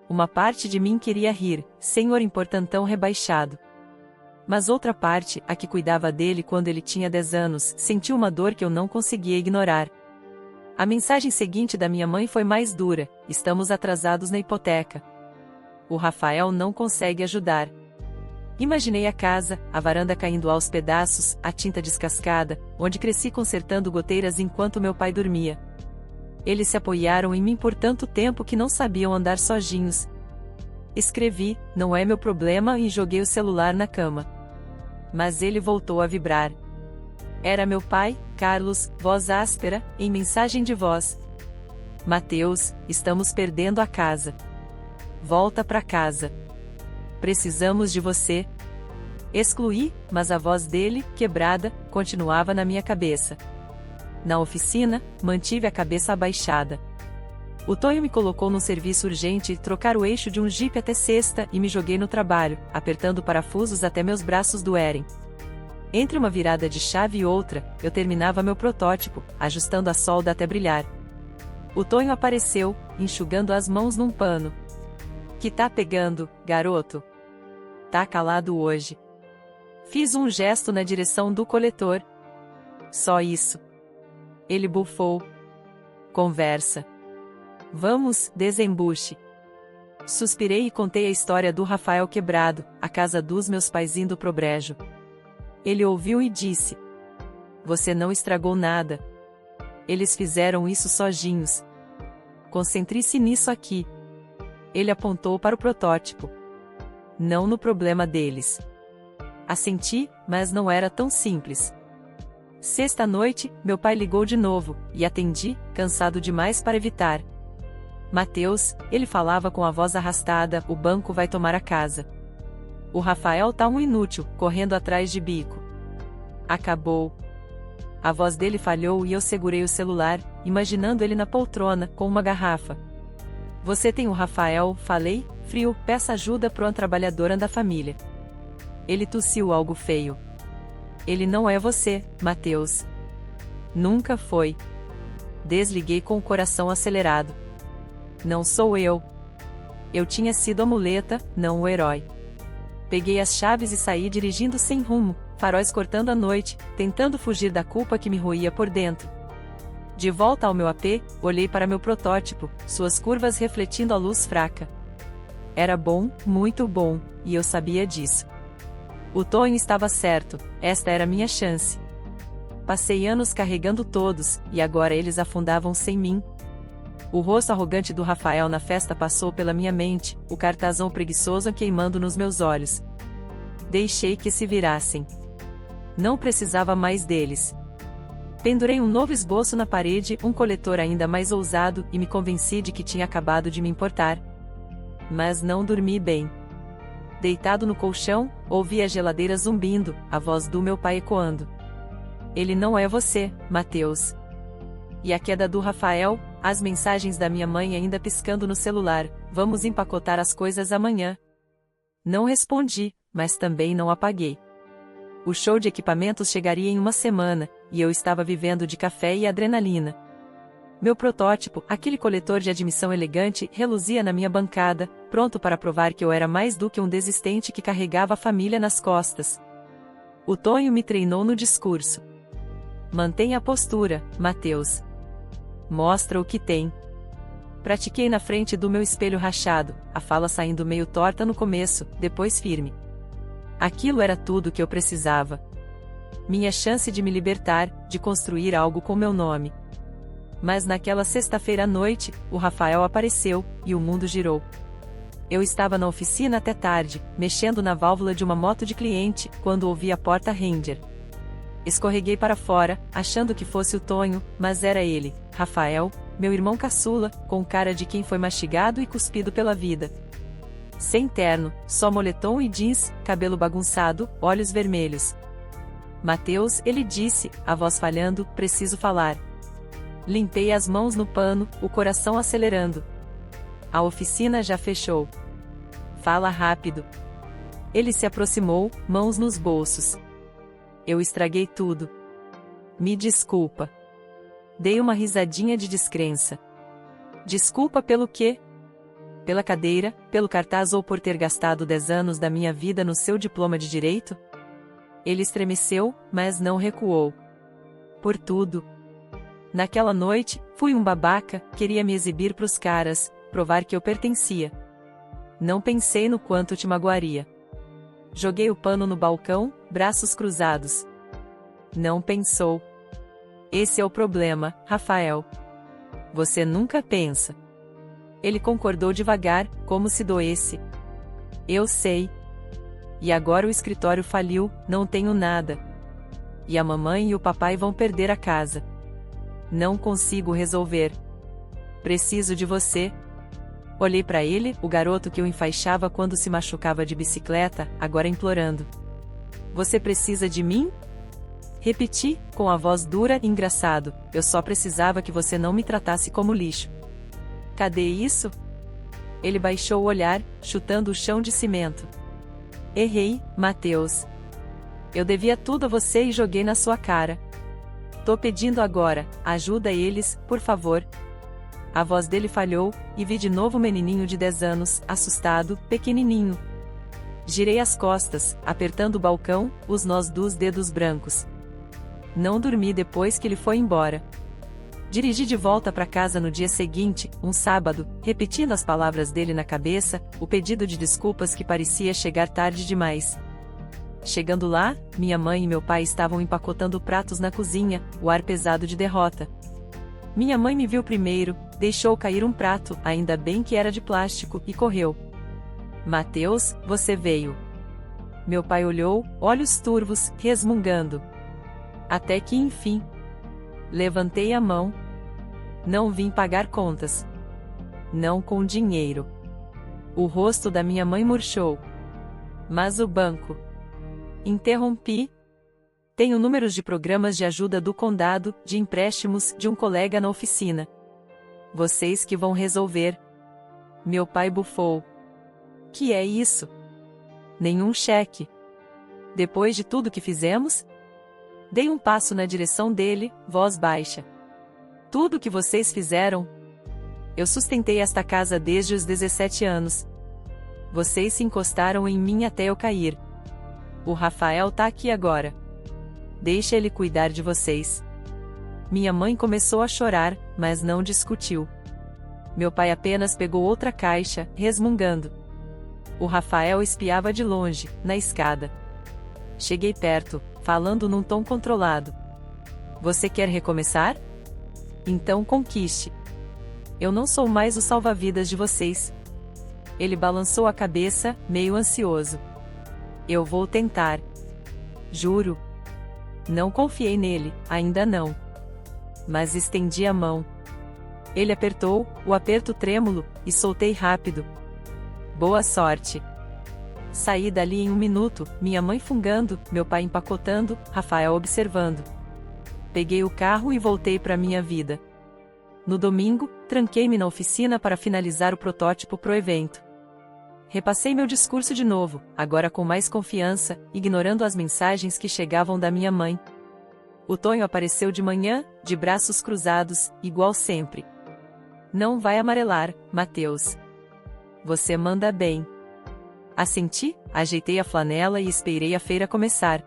Uma parte de mim queria rir, senhor importantão rebaixado. Mas outra parte, a que cuidava dele quando ele tinha 10 anos, sentiu uma dor que eu não conseguia ignorar. A mensagem seguinte da minha mãe foi mais dura: estamos atrasados na hipoteca. O Rafael não consegue ajudar. Imaginei a casa, a varanda caindo aos pedaços, a tinta descascada, onde cresci consertando goteiras enquanto meu pai dormia. Eles se apoiaram em mim por tanto tempo que não sabiam andar sozinhos. Escrevi, não é meu problema, e joguei o celular na cama. Mas ele voltou a vibrar. Era meu pai, Carlos, voz áspera, em mensagem de voz. Mateus, estamos perdendo a casa. Volta pra casa. Precisamos de você. Excluí, mas a voz dele, quebrada, continuava na minha cabeça. Na oficina, mantive a cabeça abaixada. O Tonho me colocou num serviço urgente, trocar o eixo de um Jeep até sexta, e me joguei no trabalho, apertando parafusos até meus braços doerem. Entre uma virada de chave e outra, eu terminava meu protótipo, ajustando a solda até brilhar. O Tonho apareceu, enxugando as mãos num pano. Que tá pegando, garoto? Tá calado hoje. Fiz um gesto na direção do coletor. Só isso. Ele bufou. Conversa. Vamos, desembuche. Suspirei e contei a história do Rafael quebrado, a casa dos meus pais indo pro brejo. Ele ouviu e disse: Você não estragou nada. Eles fizeram isso sozinhos. Concentre-se nisso aqui. Ele apontou para o protótipo. Não no problema deles. Assenti, mas não era tão simples. Sexta-noite, meu pai ligou de novo, e atendi, cansado demais para evitar. Mateus, ele falava com a voz arrastada, o banco vai tomar a casa. O Rafael tá um inútil, correndo atrás de bico. Acabou. A voz dele falhou e eu segurei o celular, imaginando ele na poltrona, com uma garrafa. Você tem o Rafael, falei, frio, peça ajuda pro trabalhadora da família. Ele tossiu algo feio. Ele não é você, Mateus. Nunca foi. Desliguei com o coração acelerado. Não sou eu. Eu tinha sido a muleta, não o herói. Peguei as chaves e saí dirigindo sem rumo, faróis cortando a noite, tentando fugir da culpa que me roía por dentro. De volta ao meu AP, olhei para meu protótipo, suas curvas refletindo a luz fraca. Era bom, muito bom, e eu sabia disso. O Tonho estava certo, esta era minha chance. Passei anos carregando todos, e agora eles afundavam sem mim. O rosto arrogante do Rafael na festa passou pela minha mente, o cartazão preguiçoso queimando nos meus olhos. Deixei que se virassem. Não precisava mais deles. Pendurei um novo esboço na parede, um coletor ainda mais ousado, e me convenci de que tinha acabado de me importar. Mas não dormi bem. Deitado no colchão, ouvi a geladeira zumbindo, a voz do meu pai ecoando. Ele não é você, Mateus. E a queda do Rafael, as mensagens da minha mãe ainda piscando no celular, vamos empacotar as coisas amanhã. Não respondi, mas também não apaguei. O show de equipamentos chegaria em uma semana, e eu estava vivendo de café e adrenalina. Meu protótipo, aquele coletor de admissão elegante, reluzia na minha bancada, pronto para provar que eu era mais do que um desistente que carregava a família nas costas. O Tonho me treinou no discurso. Mantenha a postura, Mateus. Mostra o que tem. Pratiquei na frente do meu espelho rachado, a fala saindo meio torta no começo, depois firme. Aquilo era tudo que eu precisava. Minha chance de me libertar, de construir algo com meu nome. Mas naquela sexta-feira à noite, o Rafael apareceu, e o mundo girou. Eu estava na oficina até tarde, mexendo na válvula de uma moto de cliente, quando ouvi a porta ranger. Escorreguei para fora, achando que fosse o Tonho, mas era ele, Rafael, meu irmão caçula, com cara de quem foi mastigado e cuspido pela vida. Sem terno, só moletom e jeans, cabelo bagunçado, olhos vermelhos. Mateus, ele disse, a voz falhando, preciso falar. Limpei as mãos no pano, o coração acelerando. A oficina já fechou. Fala rápido. Ele se aproximou, mãos nos bolsos. Eu estraguei tudo. Me desculpa. Dei uma risadinha de descrença. Desculpa pelo quê? Pela cadeira, pelo cartaz ou por ter gastado 10 anos da minha vida no seu diploma de direito? Ele estremeceu, mas não recuou. Por tudo. Naquela noite, fui um babaca, queria me exibir pros caras, provar que eu pertencia. Não pensei no quanto te magoaria. Joguei o pano no balcão, braços cruzados. Não pensou. Esse é o problema, Rafael. Você nunca pensa. Ele concordou devagar, como se doesse. Eu sei. E agora o escritório faliu, não tenho nada. E a mamãe e o papai vão perder a casa. Não consigo resolver. Preciso de você. Olhei para ele, o garoto que eu enfaixava quando se machucava de bicicleta, agora implorando. Você precisa de mim? Repeti, com a voz dura e engraçado, eu só precisava que você não me tratasse como lixo. Cadê isso? Ele baixou o olhar, chutando o chão de cimento. Errei, Mateus. Eu devia tudo a você e joguei na sua cara. Tô pedindo agora, ajuda eles, por favor. A voz dele falhou, e vi de novo o menininho de 10 anos, assustado, pequenininho. Girei as costas, apertando o balcão, os nós dos dedos brancos. Não dormi depois que ele foi embora. Dirigi de volta para casa no dia seguinte, um sábado, repetindo as palavras dele na cabeça, o pedido de desculpas que parecia chegar tarde demais. Chegando lá, minha mãe e meu pai estavam empacotando pratos na cozinha, o ar pesado de derrota. Minha mãe me viu primeiro, deixou cair um prato, ainda bem que era de plástico, e correu. Mateus, você veio. Meu pai olhou, olhos turvos, resmungando. Até que enfim. Levantei a mão. Não vim pagar contas. Não com dinheiro. O rosto da minha mãe murchou. Mas o banco. Interrompi. Tenho números de programas de ajuda do condado, de empréstimos, de um colega na oficina. Vocês que vão resolver. Meu pai bufou. Que é isso? Nenhum cheque. Depois de tudo que fizemos? Dei um passo na direção dele, voz baixa. Tudo que vocês fizeram? Eu sustentei esta casa desde os 17 anos. Vocês se encostaram em mim até eu cair. O Rafael tá aqui agora. Deixa ele cuidar de vocês. Minha mãe começou a chorar, mas não discutiu. Meu pai apenas pegou outra caixa, resmungando. O Rafael espiava de longe, na escada. Cheguei perto, falando num tom controlado. Você quer recomeçar? Então conquiste. Eu não sou mais o salva-vidas de vocês. Ele balançou a cabeça, meio ansioso. Eu vou tentar. Juro. Não confiei nele, ainda não. Mas estendi a mão. Ele apertou, o aperto trêmulo, e soltei rápido. Boa sorte. Saí dali em 1 minuto, minha mãe fungando, meu pai empacotando, Rafael observando. Peguei o carro e voltei para minha vida. No domingo, tranquei-me na oficina para finalizar o protótipo pro evento. Repassei meu discurso de novo, agora com mais confiança, ignorando as mensagens que chegavam da minha mãe. O Tonho apareceu de manhã, de braços cruzados, igual sempre. Não vai amarelar, Mateus. Você manda bem. Assenti, ajeitei a flanela e esperei a feira começar.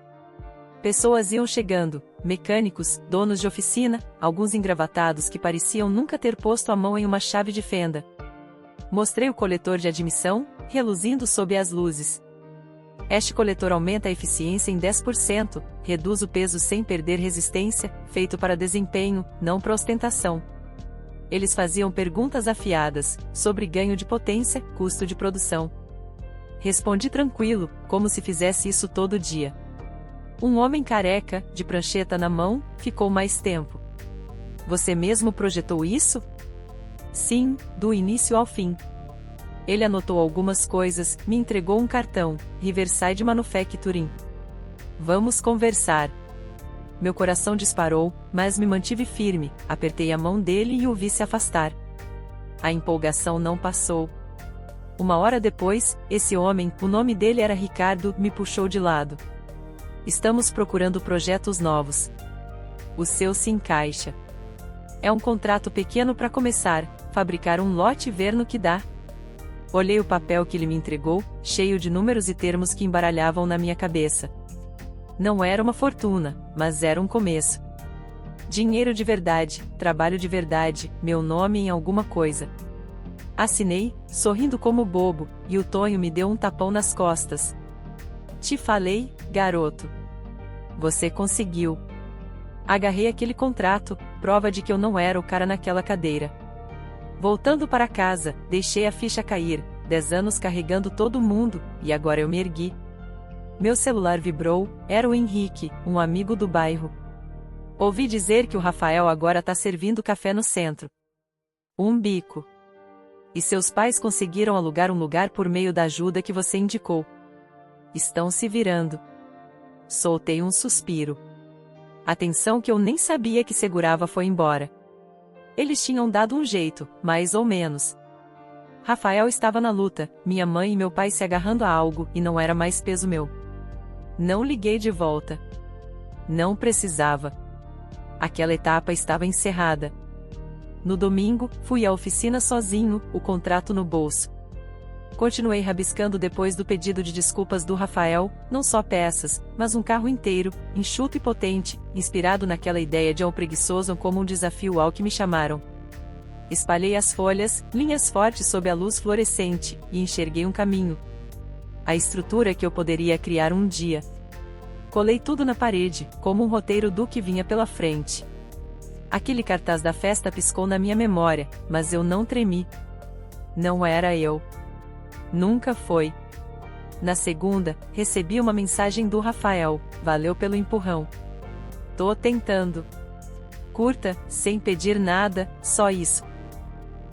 Pessoas iam chegando, mecânicos, donos de oficina, alguns engravatados que pareciam nunca ter posto a mão em uma chave de fenda. Mostrei o coletor de admissão, reluzindo sob as luzes. Este coletor aumenta a eficiência em 10%, reduz o peso sem perder resistência, feito para desempenho, não para ostentação. Eles faziam perguntas afiadas, sobre ganho de potência, custo de produção. Respondi tranquilo, como se fizesse isso todo dia. Um homem careca, de prancheta na mão, ficou mais tempo. Você mesmo projetou isso? Sim, do início ao fim. Ele anotou algumas coisas, me entregou um cartão, Riverside Manufacturing. Vamos conversar. Meu coração disparou, mas me mantive firme, apertei a mão dele e o vi se afastar. A empolgação não passou. 1 hora depois, esse homem, o nome dele era Ricardo, me puxou de lado. Estamos procurando projetos novos. O seu se encaixa. É um contrato pequeno para começar, fabricar um lote e ver no que dá. Olhei o papel que ele me entregou, cheio de números e termos que embaralhavam na minha cabeça. Não era uma fortuna, mas era um começo. Dinheiro de verdade, trabalho de verdade, meu nome em alguma coisa. Assinei, sorrindo como bobo, e o Tonho me deu um tapão nas costas. Te falei, garoto. Você conseguiu. Agarrei aquele contrato, prova de que eu não era o cara naquela cadeira. Voltando para casa, deixei a ficha cair, 10 anos carregando todo mundo, e agora eu me ergui. Meu celular vibrou, era o Henrique, um amigo do bairro. Ouvi dizer que o Rafael agora tá servindo café no centro. Um bico. E seus pais conseguiram alugar um lugar por meio da ajuda que você indicou. Estão se virando. Soltei um suspiro. A tensão que eu nem sabia que segurava foi embora. Eles tinham dado um jeito, mais ou menos. Rafael estava na luta, minha mãe e meu pai se agarrando a algo, e não era mais peso meu. Não liguei de volta. Não precisava. Aquela etapa estava encerrada. No domingo, fui à oficina sozinho, o contrato no bolso. Continuei rabiscando depois do pedido de desculpas do Rafael, não só peças, mas um carro inteiro, enxuto e potente, inspirado naquela ideia de um preguiçoso como um desafio ao que me chamaram. Espalhei as folhas, linhas fortes sob a luz fluorescente, e enxerguei um caminho. A estrutura que eu poderia criar um dia. Colei tudo na parede, como um roteiro do que vinha pela frente. Aquele cartaz da festa piscou na minha memória, mas eu não tremi. Não era eu. Nunca foi. Na segunda, recebi uma mensagem do Rafael, valeu pelo empurrão. Tô tentando. Curta, sem pedir nada, só isso.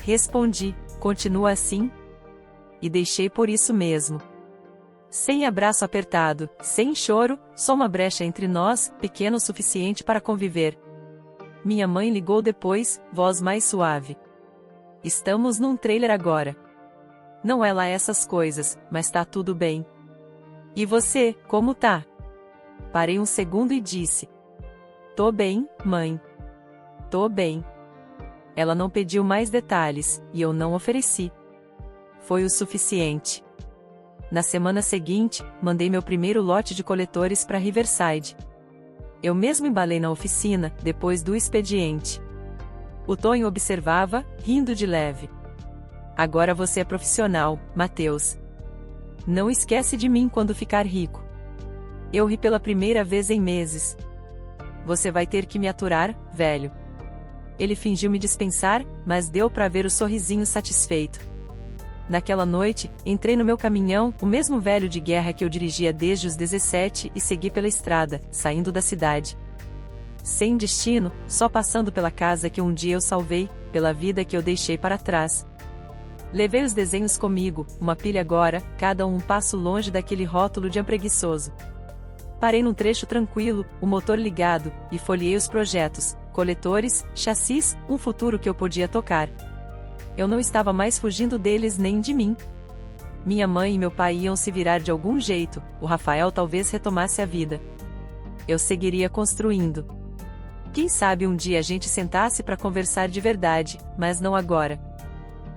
Respondi, continua assim? E deixei por isso mesmo. Sem abraço apertado, sem choro, só uma brecha entre nós, pequena o suficiente para conviver. Minha mãe ligou depois, voz mais suave. Estamos num trailer agora. Não é lá essas coisas, mas tá tudo bem. E você, como tá? Parei um segundo e disse. Tô bem, mãe. Tô bem. Ela não pediu mais detalhes, e eu não ofereci. Foi o suficiente. Na semana seguinte, mandei meu primeiro lote de coletores para Riverside. Eu mesmo embalei na oficina, depois do expediente. O Tonho observava, rindo de leve. Agora você é profissional, Matheus. Não esquece de mim quando ficar rico. Eu ri pela primeira vez em meses. Você vai ter que me aturar, velho. Ele fingiu me dispensar, mas deu para ver o sorrisinho satisfeito. Naquela noite, entrei no meu caminhão, o mesmo velho de guerra que eu dirigia desde os 17, e segui pela estrada, saindo da cidade. Sem destino, só passando pela casa que um dia eu salvei, pela vida que eu deixei para trás. Levei os desenhos comigo, uma pilha agora, cada um passo longe daquele rótulo de preguiçoso. Parei num trecho tranquilo, o motor ligado, e folheei os projetos, coletores, chassis, um futuro que eu podia tocar. Eu não estava mais fugindo deles nem de mim. Minha mãe e meu pai iam se virar de algum jeito, o Rafael talvez retomasse a vida. Eu seguiria construindo. Quem sabe um dia a gente sentasse para conversar de verdade, mas não agora.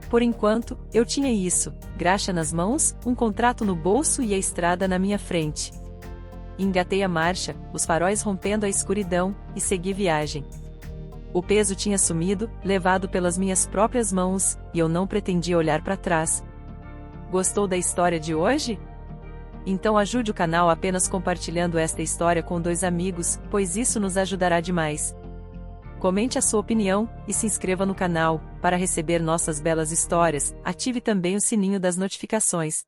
Por enquanto, eu tinha isso, graxa nas mãos, um contrato no bolso e a estrada na minha frente. Engatei a marcha, os faróis rompendo a escuridão, e segui viagem. O peso tinha sumido, levado pelas minhas próprias mãos, e eu não pretendia olhar para trás. Gostou da história de hoje? Então ajude o canal apenas compartilhando esta história com 2 amigos, pois isso nos ajudará demais. Comente a sua opinião, e se inscreva no canal, para receber nossas belas histórias, ative também o sininho das notificações.